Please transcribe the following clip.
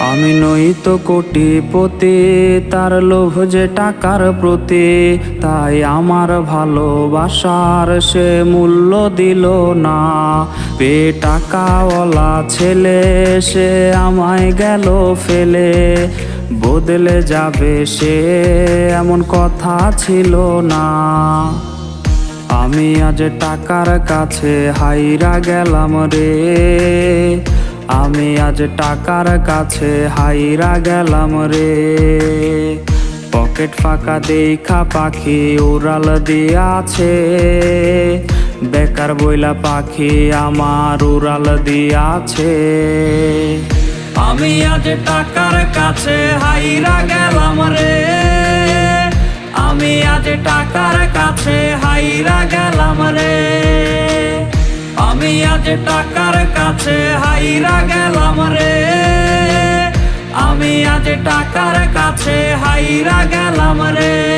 আমি নই তো কোটিপতি, তার লোভ যে টাকার প্রতি, তাই আমার ভালোবাসার সে মূল্য দিল না। টাকাওয়ালা ছেলে সে আমায় গেল ফেলে, বদলে যাবে সে এমন কথা ছিল না। আমি আজ টাকার কাছে হাইরা গেলাম রে, আমি আজ টাকার কাছে হাইরা গেলাম রে। পকেট ফাঁকা দেখা পাখি উড়াল দিয়াছে, বেকার বইলা পাখি আমার উড়াল দিয়াছে। আমি আজ টাকার কাছে হাইরা গেলাম রে, আমি আজ টাকার কাছে হাইরা গেলাম রে। আমি আজ টাকার কাছে হাইরা গেলাম রে, আমি আজ টাকার কাছে হাইরা গেলাম রে।